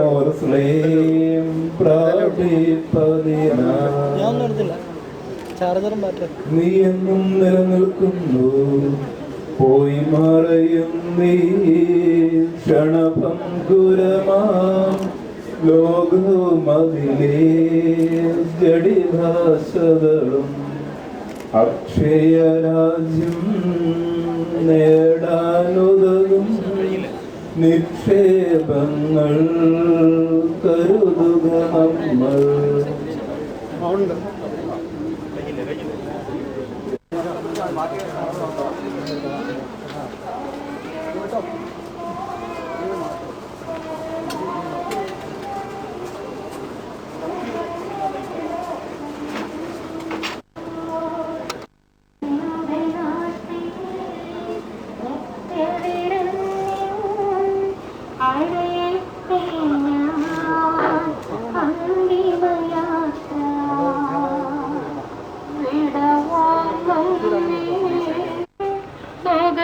ഉന്നതമോർസ്ലേം പ്രാപിപ്പതിനാ. നീ എന്നും നിലനിൽക്കുന്നു പോയി മറയും നീ ക്ഷണഭംഗുരമാം ലോകമതിലേ ജഡിഭാഷകളും അക്ഷയരാജ്യം നേടാനുതകും നിക്ഷേപങ്ങൾ കരുതുക നമ്മൾ. വിടവാങ്ങുന്നേ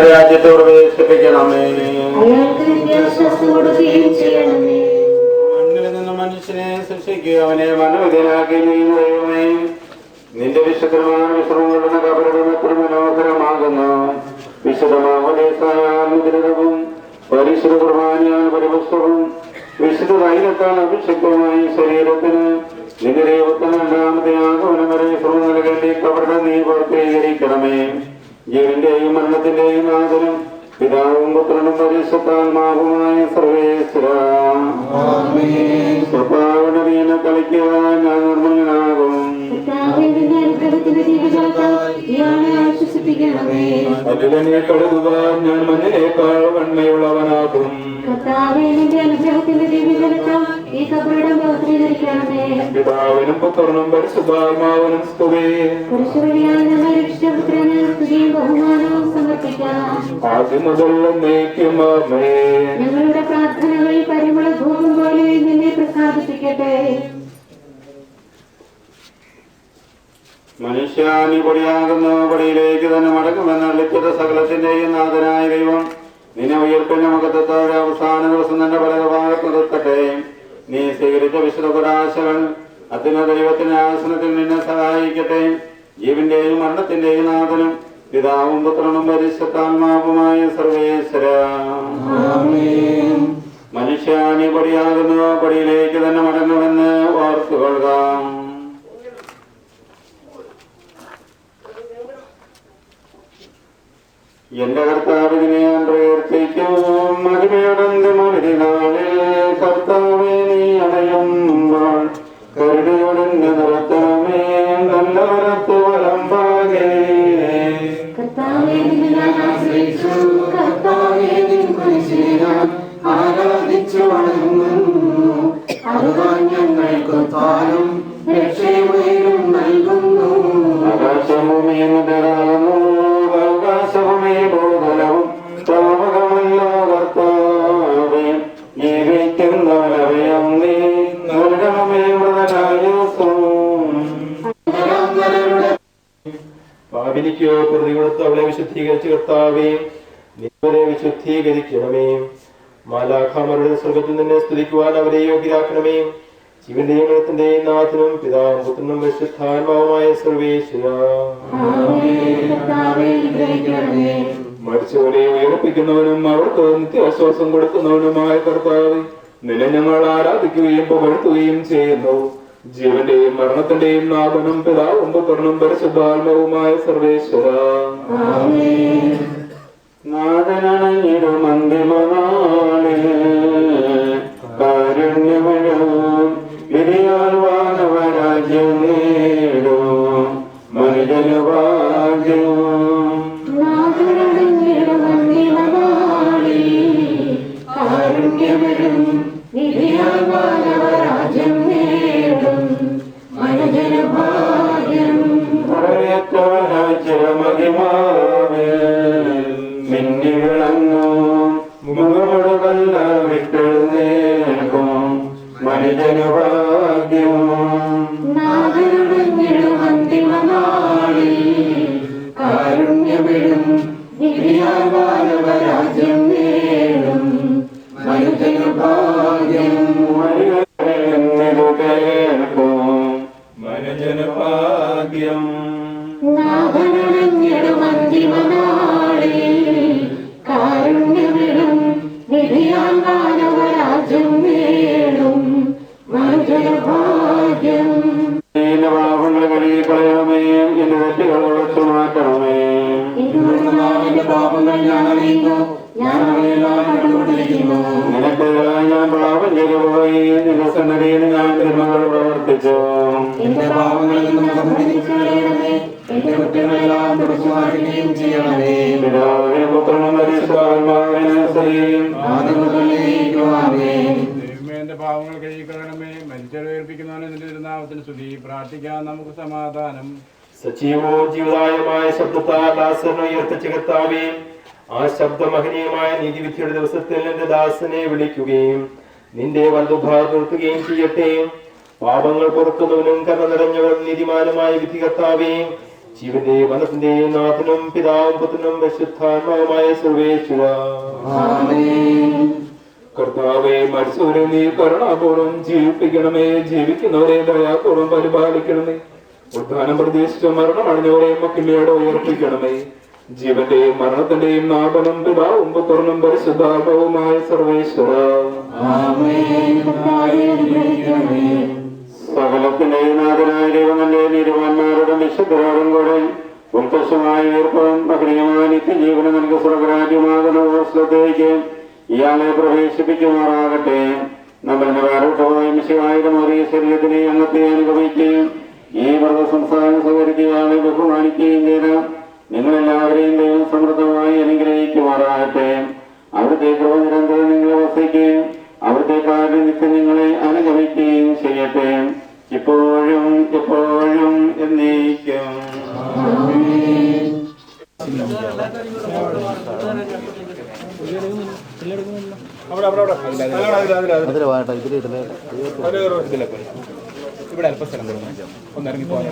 രാജ്യത്തോട് പ്രവേശിപ്പിക്കണമേ. അയാൾക്ക് വിദ്യാഭ്യാസം കൊടുക്കുകയും ചെയ്യണമേ. മണ്ണിൽ നിന്ന് മനുഷ്യനെ സൃഷ്ടിക്കുക, അവനെ മനോഹരനാക്കി ദൈവമേ. നിന്റെ വിശുദ്ധമായ വിശ്രമങ്ങളുടെ കബറിടം എത്ര മനോഹരമാകുന്നു. വിശുദ്ധമാവലേസായാലും പരിശുദ്ധ കുർബാനയാൽ പരിപുഷ്ടവും വിശുദ്ധ തൈലത്താൽ അഭിഷേകവുമായി ശരീരത്തിന് നിന്റെ ദൈവത്തിന് രണ്ടാമത്തെ ആഗമനം വരെ ശ്രമം നൽകേണ്ടി കബറിടം നീ പൂർത്തീകരിക്കണമേ. ജീവന്റെയും മരണത്തിന്റെയും നാഥനും പിതാവും പുത്രനും പരിശുദ്ധാത്മാവുമായ സർവേശ്വരാ സ്വഭാവനവീന കളിക്കുക ഞാൻ നിർമ്മലനാകും. അതിലെന്നെ കഴുകുക ഞാൻ മഞ്ഞിനേക്കാൾ വന്മയുള്ളവനാകും. പിതാവിനും പുത്രനും പരിശുദ്ധാത്മാവിനും സ്തുതി. ആദ്യം മുതൽ എന്നേക്കും ആമേൻ. ഞങ്ങളുടെ പ്രാർത്ഥനകൾ പരിമള ധൂപം പോലെ നിന്നെ പ്രസാദിപ്പിക്കട്ടെ. മനുഷ്യാനി പൊടിയാകുന്നു, പൊടിയിലേക്ക് തന്നെ മടങ്ങുമെന്ന് ലിഖിത സകലത്തിന്റെയും നാഥനായ ദൈവം നിന്നെ ഉയർപ്പിന്റെ മുഖത്തോടെ അവസാന ദിവസം തന്നെ പല ഭാഗത്ത് നിർത്തട്ടെ. നീ സ്വീകരിച്ച വിശുദ്ധ കുരാശകൾ അത്യുന്ന ദൈവത്തിന്റെ ആസനത്തിൽ നിന്നെ സഹായിക്കട്ടെ. ജീവന്റെയും മരണത്തിന്റെയും നാഥനും പിതാവും പുത്രനും പരിശുദ്ധാത്മാവുമായ സർവേശ്വരാ മനുഷ്യാനി പൊടിയാകുന്നു, പൊടിയിലേക്ക് തന്നെ മടങ്ങുമെന്ന് ഓർത്തുകൊള്ളുക. എന്റെ കർത്താവിനെ ഞാൻ പ്രവർത്തിക്കും. മഹിമയുടെ മരുതിനാളിൽ കർത്താവെ നീ അണയുമ്പോൾ കരുണയുടെ നിറത്തമേ നല്ല വരത്ത് വലമ്പാകെ. ആരാധിച്ചു വണങ്ങുന്നു. അറിവാൻ ഞങ്ങൾക്ക് താനും രക്ഷയും നൽകുന്നു. ആകാശഭൂമിയെന്ന് തരാമോ ആകാശഭൂമി ഭൂതലവും താമകമല്ലോ കർത്താവേ. ജീവിക്കുന്നവരറിയാം നീ നരകമേ മൃതനായുസ്സും. പാപിനിക്കോ പ്രതി കൊടുത്ത് അവളെ വിശുദ്ധീകരിച്ച് കർത്താവേ നിന്നെ വിശുദ്ധീകരിക്കണമേ. മാലാഖമാരുടെ സ്വർഗത്തിൽ നിന്നെ സ്തുതിക്കുവാൻ അവരെ യോഗ്യരാക്കണമേ. ജീവന്റെയും മരണത്തിന്റെയും നാഥനും പിതാവും പുത്രനും പരിശുദ്ധാത്മാവുമായ സർവേശ്വരാ മരിച്ചവരെ ഉയർപ്പിക്കുന്നവനും അവർക്ക് നിത്യാശ്വാസം കൊടുക്കുന്നവനുമായ കർത്താവേ നിന്നെ ഞങ്ങൾ ആരാധിക്കുകയും പുകഴ്ത്തുകയും ചെയ്യുന്നു. ജീവന്റെയും മരണത്തിന്റെയും നാഥനും പിതാവും പുത്രനും പരിശുദ്ധാത്മാവുമായ സർവേശ്വരാ നാഥനണഞ്ഞിടും അന്തിമനാളിൽ കാരുണ്യമിഴും വിധിയാൽ വാനവരാജ്യം നേടും മനുജനു ഭാഗ്യം. മിന്നി വിളങ്ങും മുഖമുടകല്ല വിട്ടെഴുന്നേൽക്കും മനുജനു ഭാഗ്യം. കാരുണ്യമിടും രാജ്യം നേടും മനുജനു ഭാഗ്യം. കേൾക്കും മനുജനു ഭാഗ്യം. കാരുണ്യമിടും വിധിയാൽ മാനവരാജ്യം നേടും മനുജനഭാഗ്യം. പാപങ്ങൾ കഴുകി കളയണമേ, എന്റെ തെറ്റുകൾ ഒഴിച്ചു മാറ്റണമേ. എന്റെ പാപങ്ങൾ ഞാൻ അറിയുന്നു, ഞാൻ അവയെല്ലാം കണ്ടുകൊണ്ടിരിക്കുന്നു. നിനക്കെതിരായി ഞാൻ പാപം ചെയ്തു പോയി, നിന്റെ സന്നദ്ധിയിൽ ഞാൻ തിന്മകൾ പ്രവർത്തിച്ചു. എന്റെ പാപങ്ങളിൽ നിന്ന് മുഖം തിരിച്ചു കളയണമേ, എന്റെ കുറ്റങ്ങളെല്ലാം തുടച്ചു മാറ്റുകയും ചെയ്യണമേ. പിതാവിനും പുത്രനും പരിശുദ്ധാത്മാവിനും സ്തുതി. ആദ്യം മുതൽ എന്നേക്കും ആമേൻ. എന്റെ പാവങ്ങൾ കഴുകിക്കളയണമേ, മരിച്ചവരെ ഉയർപ്പിക്കുന്നവനെ നിന്റെ തിരുനാമത്തിന് സ്തുതി. പ്രാർത്ഥിക്കാൻ നമുക്ക് സമാധാനം. സജീവവും ജീവദായകമായ ശബ്ദത്താൽ ദാസനെ ഉയർത്തിച്ച കർത്താവേ, ആ ശബ്ദമഹനീയമായ നീതിവിധിയുടെ ദിവസത്തിൽ എന്റെ ദാസനെ വിളിക്കുകയും നിന്റെ വലതുഭാഗത്ത് നിർത്തുകയും ചെയ്യട്ടെ. പാപങ്ങൾ പൊറുക്കുന്നവനും കരുണ നിറഞ്ഞവനും നീതിമാനുമായ വിധി കർത്താവേ, ജീവന്റെയും മനസ്സിന്റെയും നാഥനും പിതാവും പുത്രനും പരിശുദ്ധാത്മാവുമായ സർവേശ്വര. കർത്താവേ, മരിച്ചവരെ നീ കരുണാപൂർവ്വം ജീവിപ്പിക്കണമേ. ജീവിക്കുന്നവരെ ദയാപൂർവ്വം പരിപാലിക്കണമേ. ഉദ്ധാനം പ്രതീക്ഷിച്ച് മരണമടഞ്ഞവരെ മക്കിലയോടെ ഉയർപ്പിക്കണമേ. ജീവന്റെയും മരണത്തിന്റെയും നാഥനും പിതാവും പുത്രനും പരിശുദ്ധാത്മാവുമായ സർവേശ്വര. സകലത്തിന്റെയും നാഥനായ ദൈവങ്ങളുടെ നീതിമാന്മാരുടെ വിശുദ്ധരോടും കൂടെ ഉത്കർഷമായ ഉയർപ്പവും അഗ്നിയമായ നിത്യജീവനം നൽകി സ്വർഗരാജ്യമാകുന്ന ഓർശ്ലത്തേക്ക് ഇയാളെ പ്രവേശിപ്പിക്കുമാറാകട്ടെ. നമ്മളിന്റെ കാരോട്ടമായ മിശിഹായുടെ മറിയ ശരീരത്തിനെ അംഗത്തെ അനുഗമിക്കുകയും ഈ വ്രത സംസ്ഥാനം സഹകരിക്കുകയാളെ ബഹുമാനിക്കുകയും ചെയ്ത് നിങ്ങളെല്ലാവരെയും ദൈവം സമൃദ്ധമായി അനുഗ്രഹിക്കുമാറാകട്ടെ. അവിടുത്തെ കൃപ നിരന്തരം നിങ്ങളെ വസിക്കുകയും അവിടുത്തെ കാര്യം നിത്യം നിങ്ങളെ അനുഗമിക്കുകയും ചെയ്യട്ടെ, ഇപ്പോഴും എപ്പോഴും എന്നേക്കും. ഇവിടെ അല്പസ്ഥലം ഒന്നിറങ്ങി പോകാൻ